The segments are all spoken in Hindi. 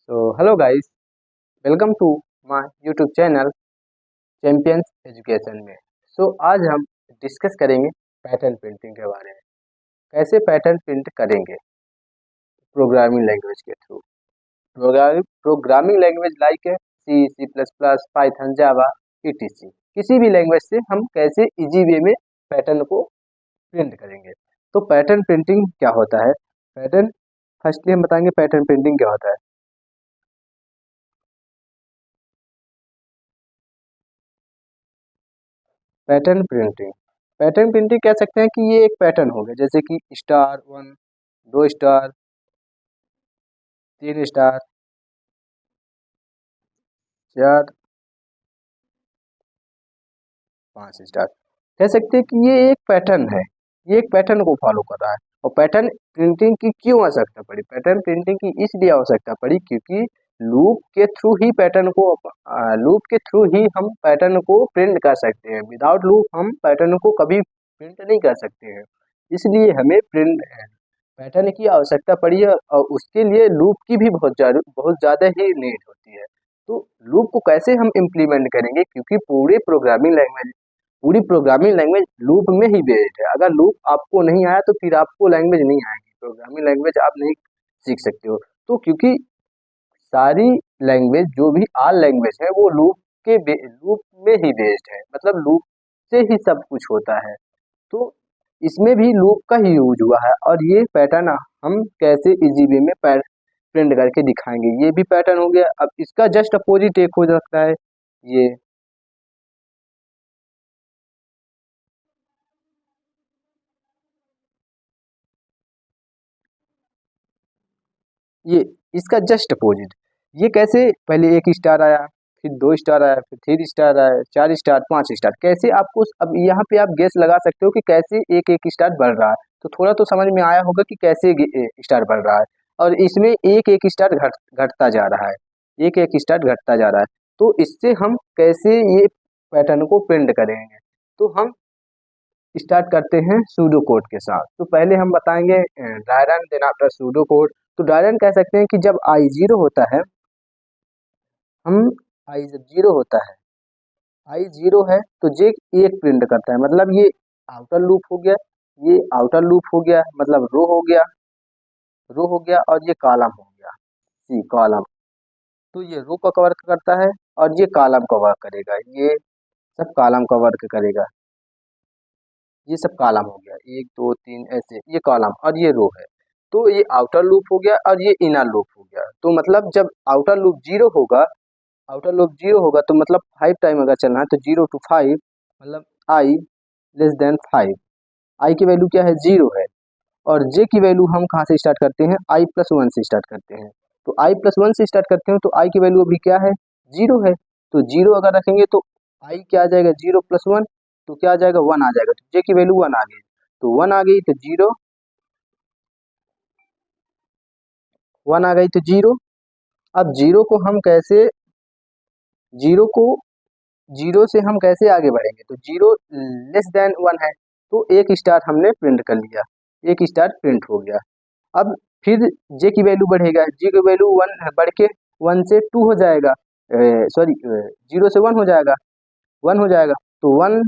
So hello guys, welcome to my YouTube channel champions education में। आज हम डिस्कस करेंगे पैटर्न प्रिंटिंग के बारे में। कैसे पैटर्न प्रिंट करेंगे प्रोग्रामिंग लैंग्वेज के थ्रू। प्रोग्रामिंग लैंग्वेज लाइक है सी, सी प्लस प्लस, पाइथन, जावा, etc। किसी भी लैंग्वेज से हम कैसे इजी वे में पैटर्न को प्रिंट करेंगे। तो पैटर्न प्रिंटिंग क्या होता है? पैटर्न फर्स्टली हम बताएंगे पैटर्न प्रिंटिंग क्या होता है। पैटर्न प्रिंटिंग कह सकते हैं कि ये एक पैटर्न हो गया, जैसे कि स्टार 1, 2 स्टार, 3 स्टार, 4, 5 स्टार। कह सकते हैं कि ये एक पैटर्न है, ये एक पैटर्न को फॉलो कर रहा है। और पैटर्न प्रिंटिंग की क्यों आवश्यकता पड़ी? पैटर्न प्रिंटिंग की इसलिए आवश्यकता पड़ी क्योंकि लूप के थ्रू ही हम पैटर्न को प्रिंट कर सकते हैं। विदाउट लूप हम पैटर्न को कभी प्रिंट नहीं कर सकते हैं। इसलिए हमें पैटर्न की आवश्यकता पड़ी है और उसके लिए लूप की भी बहुत ज़्यादा ही नीड होती है। तो लूप को कैसे हम इम्प्लीमेंट करेंगे, क्योंकि पूरी प्रोग्रामिंग लैंग्वेज लूप में ही बेस्ड है। अगर लूप आपको नहीं आया तो फिर आपको लैंग्वेज नहीं आएगी, प्रोग्रामिंग लैंग्वेज आप नहीं सीख सकते हो। तो क्योंकि सारी लैंग्वेज, जो भी ऑल लैंग्वेज है, वो लूप में ही बेस्ड है, मतलब लूप से ही सब कुछ होता है। तो इसमें भी लूप का ही यूज हुआ है। और ये पैटर्न हम कैसे इजी वे में प्रिंट करके दिखाएंगे। ये भी पैटर्न हो गया। अब इसका जस्ट अपोजिट एक हो सकता है ये ये इसका जस्ट अपोजिट। ये कैसे? पहले 1 स्टार आया, फिर 2 स्टार आया, फिर 3 स्टार आया, 4 स्टार, 5 स्टार। कैसे आपको अब यहाँ पे आप गेस लगा सकते हो कि कैसे एक एक स्टार बढ़ रहा है। तो थोड़ा तो समझ में आया होगा कि कैसे स्टार बढ़ रहा है। और इसमें एक एक स्टार घटता जा रहा है, एक एक स्टार घटता जा रहा है। तो इससे हम कैसे ये पैटर्न को प्रिंट करेंगे? तो हम स्टार्ट करते हैं सूडो कोड के साथ। तो पहले हम बताएंगे डायरन, देन आफ्टर सूडो कोड। तो डायरन कह सकते हैं कि जब आई जीरो होता है, हम आई जब जीरो होता है, आई जीरो है तो जे एक प्रिंट करता है, मतलब ये आउटर लूप हो गया, ये आउटर लूप हो गया, मतलब रो हो गया, और ये कॉलम हो गया, सी कॉलम। तो ये रो का वर्क करता है और ये कॉलम का वर्क करेगा, ये सब कॉलम का वर्क करेगा। ये सब कॉलम हो गया, 1 2 3 ऐसे, ये कॉलम और ये रो है। तो ये आउटर लूप हो गया और ये इनर लूप हो गया। तो मतलब जब आउटर लूप जीरो होगा, तो मतलब 5 टाइम अगर चलना है तो 0 to 5, मतलब आई लेस देन 5। आई की वैल्यू क्या है? 0 है। और जे की वैल्यू हम कहाँ से स्टार्ट करते हैं? आई प्लस 1 से स्टार्ट करते हैं। तो आई प्लस 1 से स्टार्ट करते हैं तो आई की वैल्यू अभी क्या है? 0 है। तो 0 अगर रखेंगे तो आई क्या आ जाएगा? 0 प्लस 1, तो क्या आ जाएगा? 1 आ जाएगा। तो जे की वैल्यू 1 आ गई, तो 1 आ गई तो 0, 1 आ गई तो 0। अब जीरो को जीरो से हम कैसे आगे बढ़ेंगे? तो जीरो लेस देन 1 है, तो एक स्टार हमने प्रिंट कर लिया, एक स्टार प्रिंट हो गया। अब फिर जे की वैल्यू बढ़ेगा, जे की वैल्यू 1 बढ़ के 1 से 2 हो जाएगा, सॉरी 0 से 1 हो जाएगा, 1 हो जाएगा। तो 1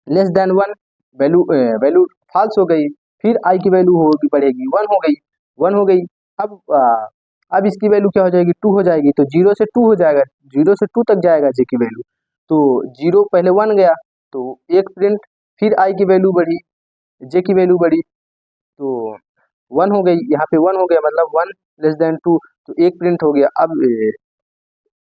लेस देन 1, वैल्यू फॉल्स हो गई। फिर आई की वैल्यू होगी, बढ़ेगी, 1 हो गई, 1 हो गई। अब इसकी वैल्यू क्या हो जाएगी? 2 हो जाएगी। तो 0 से 2 हो जाएगा, 0 से 2 तक जाएगा जे की वैल्यू। तो 0 पहले 1 गया तो एक प्रिंट, फिर आई की वैल्यू बढ़ी, जे की वैल्यू बढ़ी, तो 1 हो गई, यहाँ पे 1 हो गया, मतलब 1 लेस देन 2, तो एक प्रिंट हो गया। अब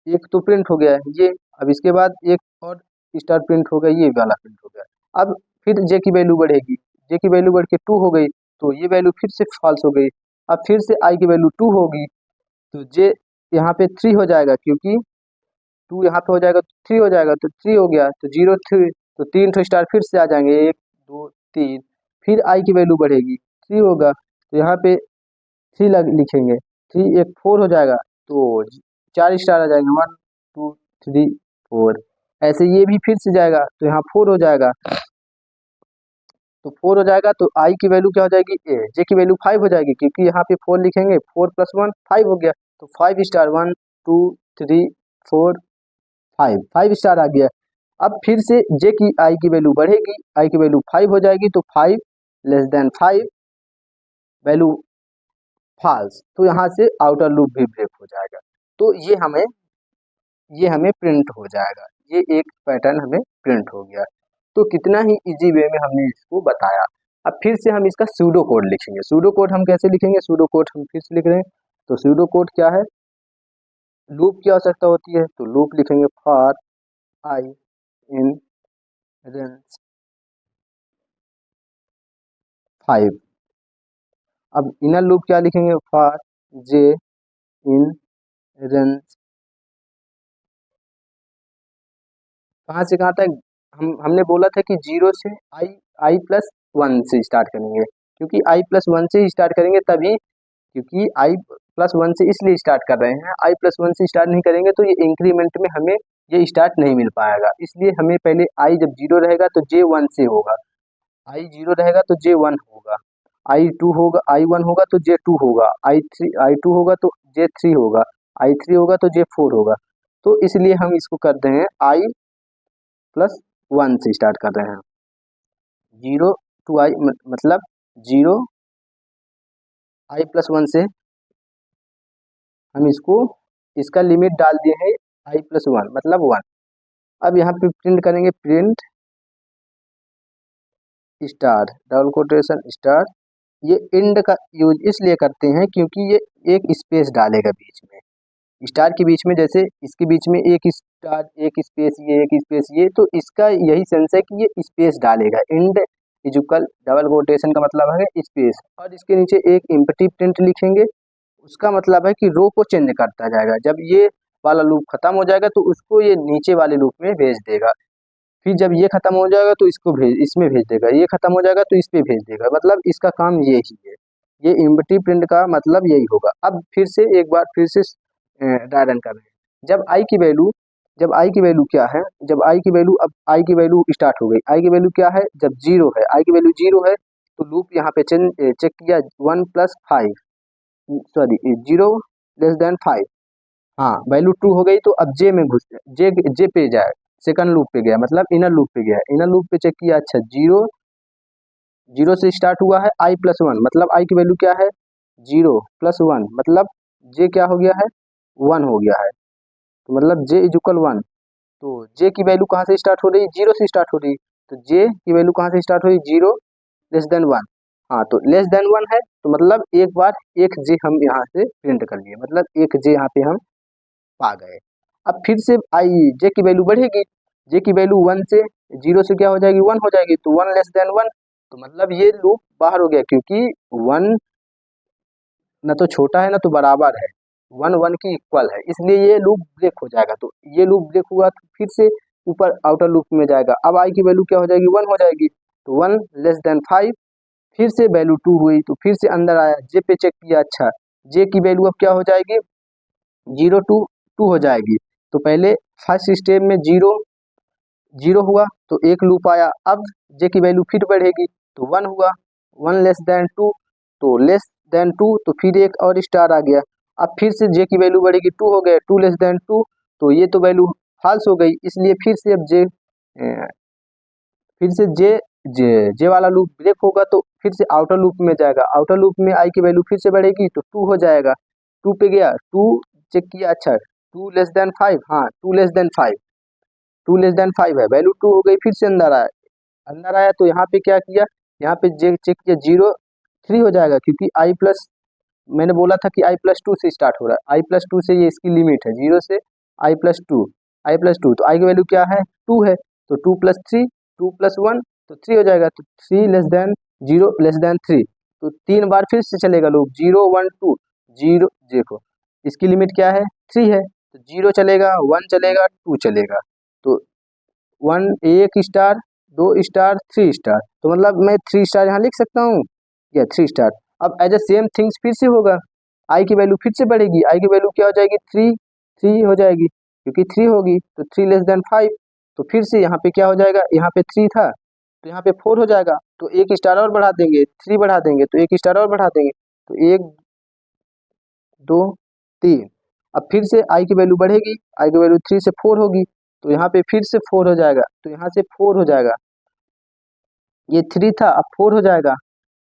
एक तो प्रिंट हो गया है ये। अब इसके बाद एक और स्टार प्रिंट हो गया, ये वाला प्रिंट हो गया। अब फिर जे की वैल्यू बढ़ेगी, जे की वैल्यू बढ़ के 2 हो गई, तो ये वैल्यू फिर से फॉल्स हो गई। अब फिर से आई की वैल्यू 2 होगी, तो जे यहाँ पे 3 हो जाएगा, क्योंकि 2 यहाँ पे हो जाएगा तो 3 हो जाएगा, तो 3 हो गया, तो 0 3, तो 3 ठो स्टार फिर से आ जाएंगे, 1 2 3। फिर आई की वैल्यू बढ़ेगी, 3 होगा, तो यहाँ पे 3 लिखेंगे, 3 एक 4 हो जाएगा, तो 4 स्टार आ जाएंगे, 1 2 3 4। ऐसे ये भी फिर से जाएगा, तो यहाँ 4 हो जाएगा, तो 4 हो जाएगा, तो आई की वैल्यू क्या हो जाएगी? जे की वैल्यू 5 हो जाएगी, क्योंकि यहाँ पे 4 लिखेंगे, 4 प्लस 1 5 हो गया। तो 5 स्टार 1 2 3 4 5 5 स्टार आ गया। अब फिर से जे की आई की वैल्यू बढ़ेगी, आई की वैल्यू 5 हो जाएगी, तो 5 लेस देन 5 वैल्यू फॉल्स, तो यहाँ से आउटर लूप भी ब्रेक हो जाएगा। तो ये हमें प्रिंट हो जाएगा, ये एक पैटर्न हमें प्रिंट हो गया। तो कितना ही इजी वे में हमने इसको बताया। अब फिर से हम इसका सूडो कोड लिखेंगे। सूडो कोड हम कैसे लिखेंगे, सूडो कोड हम फिर से लिख रहे हैं। तो सूडो कोड क्या है, लूप की आवश्यकता होती है, तो लूप लिखेंगे फॉर आई इन रेंज 5। अब इनर लूप क्या लिखेंगे, फॉर जे इन रेंज कहाँ से कहाँ तक, हमने बोला था कि 0 से आई प्लस 1 से स्टार्ट करेंगे, क्योंकि आई प्लस 1 से ही स्टार्ट करेंगे तभी, क्योंकि आई प्लस 1 से इसलिए स्टार्ट कर रहे हैं, आई प्लस 1 से स्टार्ट नहीं करेंगे तो ये इंक्रीमेंट में हमें ये स्टार्ट नहीं मिल पाएगा। इसलिए हमें पहले आई जब 0 रहेगा तो जे 1 से होगा, आई 0 रहेगा तो जे 1 होगा, आई 2 होगा, आई 1 होगा तो जे 2 होगा, आई 2 होगा तो जे 3 होगा, आई 3 होगा तो जे 4 होगा। तो इसलिए हम इसको करते हैं आई प्लस 1 से स्टार्ट कर रहे हैं। 0 टू आई मतलब 0 आई प्लस 1 से हम इसका लिमिट डाल दिए हैं आई प्लस 1 मतलब 1। अब यहाँ पे प्रिंट करेंगे, print star double quotation star. ये इंड का यूज इसलिए करते हैं क्योंकि ये एक स्पेस डालेगा बीच में, स्टार के बीच में, जैसे इसके बीच में एक स्टार एक स्पेस ये एक स्पेस ये, तो इसका यही सेंस है कि ये स्पेस डालेगा। इंड इजुकल डबल कोटेशन का मतलब है स्पेस, और इसके नीचे एक एम्प्टी प्रिंट लिखेंगे, उसका मतलब है कि रो को चेंज करता जाएगा। जब ये वाला लूप खत्म हो जाएगा तो उसको ये नीचे वाले लूप में भेज देगा, फिर जब ये खत्म हो जाएगा तो इसमें भेज देगा, ये खत्म हो जाएगा तो इस पे भेज देगा, मतलब इसका काम ये ही है। ये एम्प्टी प्रिंट का मतलब यही होगा। अब फिर से एक बार फिर से ड्राई रन कर रहे हैं। जब आई की वैल्यू क्या है, जब आई की वैल्यू, अब आई की वैल्यू स्टार्ट हो गई, आई की वैल्यू क्या है, जब 0 है, आई की वैल्यू 0 है, तो लूप यहाँ पे चेक किया 1 प्लस 5, सॉरी 0 लेस देन 5, हाँ वैल्यू 2 हो गई, तो अब जे में घुस जे पे जाए, सेकंड लूप पे गया, मतलब इनर लूप पे गया, इनर लूप पे चेक किया, अच्छा 0 से स्टार्ट हुआ है, आई प्लस 1 मतलब आई की वैल्यू क्या है, 0 प्लस 1 मतलब जे क्या हो गया है, 1 हो गया है, तो मतलब जे इज इक्वल 1। तो जे की वैल्यू कहाँ से स्टार्ट हो रही है, 0 से स्टार्ट हो रही है, तो जे की वैल्यू कहाँ से स्टार्ट हो रही है, 0 लेस देन 1। हाँ तो लेस देन 1 है, तो मतलब एक बार एक जे हम यहाँ से प्रिंट कर लिए, मतलब एक जे यहाँ पे हम पा गए। अब फिर से आई जे की वैल्यू बढ़ेगी, जे की वैल्यू 1 से 0 से क्या हो जाएगी, 1 हो जाएगी, तो 1 लेस देन 1, तो मतलब ये लूप बाहर हो गया, क्योंकि 1 ना तो छोटा है ना तो बराबर है, 1 1 की इक्वल है, इसलिए ये लूप ब्रेक हो जाएगा। तो ये लूप ब्रेक हुआ तो फिर से ऊपर आउटर लूप में जाएगा, अब आई की वैल्यू क्या हो जाएगी, 1 हो जाएगी, तो 1 लेस देन 5, फिर से वैल्यू 2 हुई, तो फिर से अंदर आया, जे पे चेक किया, अच्छा जे की वैल्यू अब क्या हो जाएगी, 0 टू 2 हो जाएगी। तो पहले फर्स्ट स्टेप में 0 0 हुआ तो एक लूप आया, अब जे की वैल्यू फिर बढ़ेगी तो 1 हुआ, 1 लेस देन 2, तो लेस देन 2, तो फिर एक और स्टार आ गया, अब फिर से जे की वैल्यू बढ़ेगी, 2 हो गया, 2 लेस देन 2, तो ये तो वैल्यू फॉल्स हो गई, इसलिए फिर से अब फिर से जे वाला लूप ब्रेक होगा, तो फिर से आउटर लूप में जाएगा, आउटर लूप में आई की वैल्यू फिर से बढ़ेगी तो 2 हो जाएगा, 2 पे गया, 2 चेक किया, अच्छा 2 लेस देन 5, हाँ 2 लेस देन 5, 2 लेस देन 5 है, वैल्यू 2 हो गई, फिर से अंदर आया, अंदर आया तो यहाँ पे क्या किया, यहाँ पे जे चेक किया, 0 3 हो जाएगा, क्योंकि आई प्लस, मैंने बोला था कि आई प्लस 2 से स्टार्ट हो रहा है, आई प्लस 2 से ये इसकी लिमिट है, 0 से आई प्लस 2, आई प्लस 2, तो आई की वैल्यू क्या है, 2 है, तो 2 प्लस 3, 2 प्लस 1 तो 3 हो जाएगा, तो 3 लेस देन 0 लेस देन 3, तो 3 बार फिर से चलेगा लूप, 0 1 2, 0, देखो इसकी लिमिट क्या है, 3 है, तो 0 चलेगा, 1 चलेगा, 2 चलेगा, तो 1 एक स्टार, 2 स्टार, 3 स्टार, तो मतलब मैं 3 स्टार यहाँ लिख सकता हूँ, या 3 स्टार। अब एज ए सेम थिंग्स फिर से होगा, आई की वैल्यू फिर से बढ़ेगी, आई की वैल्यू क्या हो जाएगी, 3 3 हो जाएगी, क्योंकि 3 होगी, तो 3 लेस देन 5, तो फिर से यहाँ पे क्या हो जाएगा, यहाँ पे 3 था तो यहाँ पे 4 हो जाएगा, तो एक स्टार और बढ़ा देंगे, 3 बढ़ा देंगे तो एक स्टार और बढ़ा देंगे, तो 1 2 3। अब फिर से i की वैल्यू बढ़ेगी, i की वैल्यू 3 से 4 होगी, तो यहाँ पे फिर से 4 हो जाएगा, तो यहाँ से 4 हो जाएगा। ये 3 था, अब 4 हो जाएगा,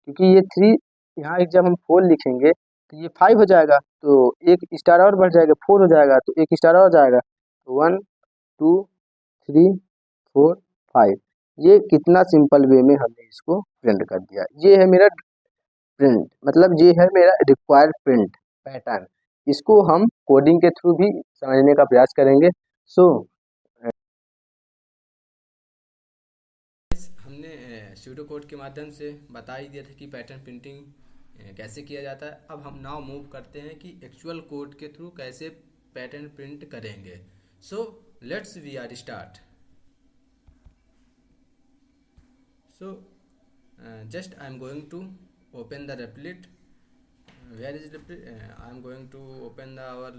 क्योंकि ये 3 यहाँ एक जब हम 4 लिखेंगे तो ये 5 हो जाएगा, तो एक स्टार और बढ़ जाएगा, 4 हो जाएगा, तो एक स्टार और जाएगा, तो 1 2 3 4 5। ये कितना सिंपल वे में हमने इसको प्रिंट कर दिया। ये है मेरा प्रिंट, मतलब ये है मेरा रिक्वायर्ड प्रिंट पैटर्न। इसको हम कोडिंग के थ्रू भी समझने का प्रयास करेंगे। सो हमने सूडो कोड के माध्यम से बता ही दिया था कि पैटर्न प्रिंटिंग कैसे किया जाता है। अब हम नाउ मूव करते हैं कि एक्चुअल कोड के थ्रू कैसे पैटर्न प्रिंट करेंगे। So let's we are start. So just I am going to open the Replit. Where is Replit? I am going to open our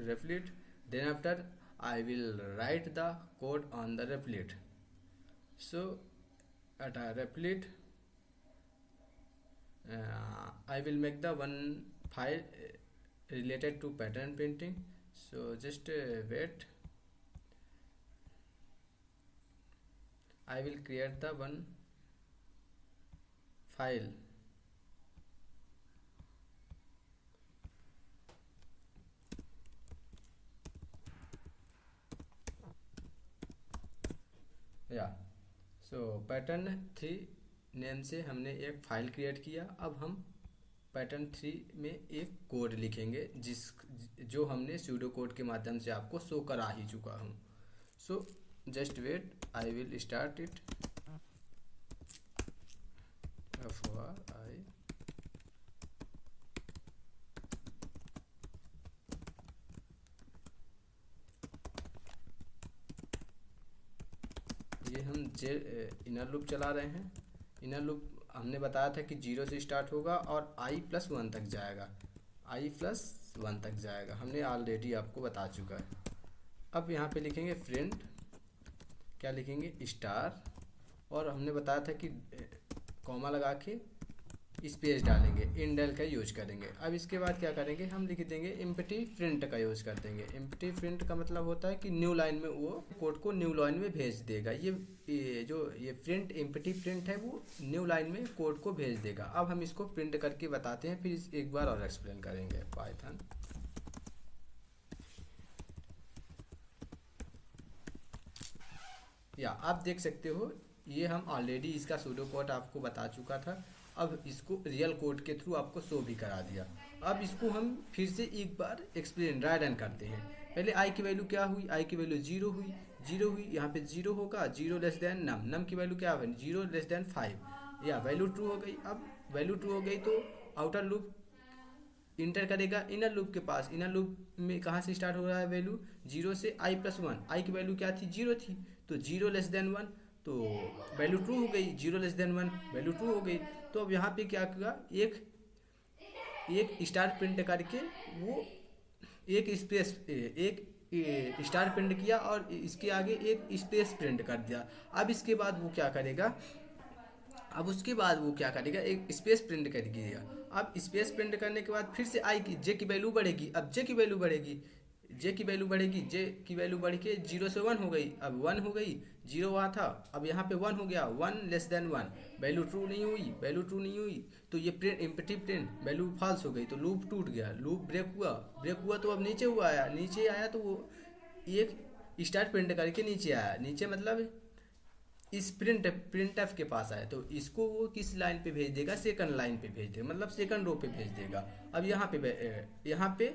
Replit. Then after I will write the code on the Replit. So at a Replit, I will make the one file related to pattern printing. So just wait. I will create the one file. या सो पैटर्न 3 नेम से हमने एक फाइल क्रिएट किया। अब हम पैटर्न 3 में एक कोड लिखेंगे जो हमने सूडो कोड के माध्यम से आपको शो करा ही चुका हूँ। So just wait, I will start it. FORI ये हम इनर लूप चला रहे हैं। इनर लूप हमने बताया था कि 0 से स्टार्ट होगा और i+1 तक जाएगा, i+1 तक जाएगा, हमने ऑलरेडी आपको बता चुका है। अब यहाँ पे लिखेंगे प्रिंट, क्या लिखेंगे, स्टार, और हमने बताया था कि कॉमा लगा के स्पेस डालेंगे, इंडेल का यूज करेंगे। अब इसके बाद क्या करेंगे, हम लिख देंगे एम्प्टी प्रिंट का यूज कर देंगे। एम्प्टी प्रिंट का मतलब होता है कि न्यू लाइन में वो कोड को न्यू लाइन में भेज देगा। ये प्रिंट एम्प्टी प्रिंट है, वो न्यू लाइन में कोड को भेज देगा। अब हम इसको प्रिंट करके बताते हैं, फिर एक बार और एक्सप्लेन करेंगे। पाइथन या आप देख सकते हो, ये हम ऑलरेडी इसका सूडो कोड आपको बता चुका था। अब इसको रियल कोड के थ्रू आपको शो भी करा दिया। अब इसको हम फिर से एक बार एक्सप्लेन ड्राई रन करते हैं। पहले आई की वैल्यू क्या हुई, आई की वैल्यू 0 हुई, 0 हुई, यहाँ पे 0 होगा, 0 लेस देन नम, नम की वैल्यू क्या हुई, 0 लेस देन 5, या वैल्यू ट्रू हो गई। अब वैल्यू ट्रू हो गई तो आउटर लूप इंटर करेगा इनर लूप के पास। इनर लूप में कहाँ से स्टार्ट हो रहा है वैल्यू, 0 से i+1। आई की वैल्यू क्या थी, 0 थी, तो 0 लेस देन 1, तो वैल्यू ट्रू हो गई। 0 लेस देन 1 वैल्यू ट्रू हो गई। तो अब यहाँ पे क्या किया, एक एक स्टार प्रिंट करके वो एक स्पेस एक स्टार प्रिंट किया और इसके आगे एक स्पेस प्रिंट कर दिया। अब इसके बाद वो क्या करेगा, अब उसके बाद वो क्या करेगा, एक स्पेस प्रिंट कर दिया। अब स्पेस प्रिंट करने के बाद फिर से आई की जे की वैल्यू बढ़ेगी। अब जे की वैल्यू बढ़ेगी, जे की वैल्यू बढ़ेगी, जे की वैल्यू बढ़ के 0 से 1 हो गई। अब 1 हो गई, 0 वहाँ था, अब यहाँ पे 1 हो गया, 1 लेस देन 1, वैल्यू ट्रू नहीं हुई, वैल्यू ट्रू नहीं हुई, तो ये print empty print value false हो गई, तो लूप टूट गया, लूप ब्रेक हुआ, ब्रेक हुआ तो अब नीचे हुआ आया, नीचे आया तो वो एक स्टार प्रिंट करके नीचे आया। नीचे मतलब इस प्रिंट एफ के पास आया, तो इसको वो किस लाइन पे भेज देगा, सेकंड लाइन पे भेज देगा, मतलब सेकंड रो पे भेज देगा। अब यहाँ पे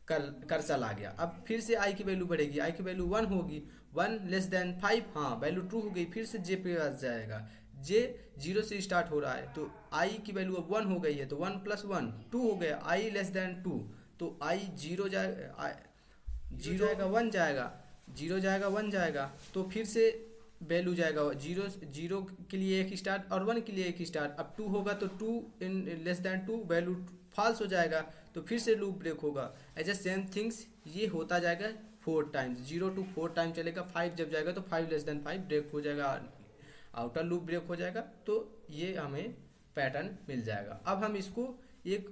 कर्सर आ गया। अब फिर से आई की वैल्यू बढ़ेगी, आई की वैल्यू 1 होगी, 1 लेस देन 5, हाँ वैल्यू ट्रू हो गई। फिर से जे पे पास जाएगा, जे 0 से स्टार्ट हो रहा है, तो आई की वैल्यू अब 1 हो गई है, तो 1+1 2 हो गया, आई लेस देन 2, तो आई 0 जाएगा, 0 जाएगा 1 जाएगा, 0 जाएगा 1 जाएगा, तो फिर से वैल्यू जाएगा 0, 0 के लिए एक स्टार और 1 के लिए एक स्टार। अब 2 होगा तो 2 इन लेस देन 2 वैल्यू फॉल्स हो जाएगा, तो फिर से लूप ब्रेक होगा। ऐसे सेम थिंग्स ये होता जाएगा 4 टाइम्स, 0 to 4 टाइम चलेगा। 5 जब जाएगा तो 5 लेस देन 5 ब्रेक हो जाएगा, आउटर लूप ब्रेक हो जाएगा, तो ये हमें पैटर्न मिल जाएगा। अब हम इसको एक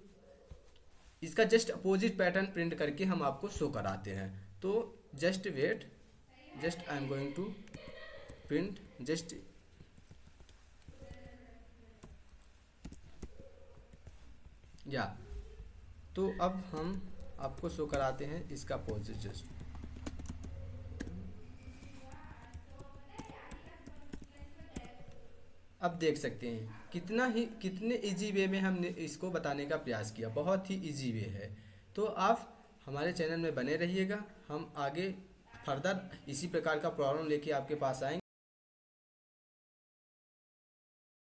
इसका जस्ट अपोजिट पैटर्न प्रिंट करके हम आपको शो कराते हैं। तो just wait, just I am going to print just, या तो अब हम आपको शो कराते हैं इसका अपोजिट। जस्ट अब देख सकते हैं कितने इजी वे में हमने इसको बताने का प्रयास किया, बहुत ही इजी वे है। तो आप हमारे चैनल में बने रहिएगा, हम आगे फर्दर इसी प्रकार का प्रॉब्लम लेके आपके पास आएंगे।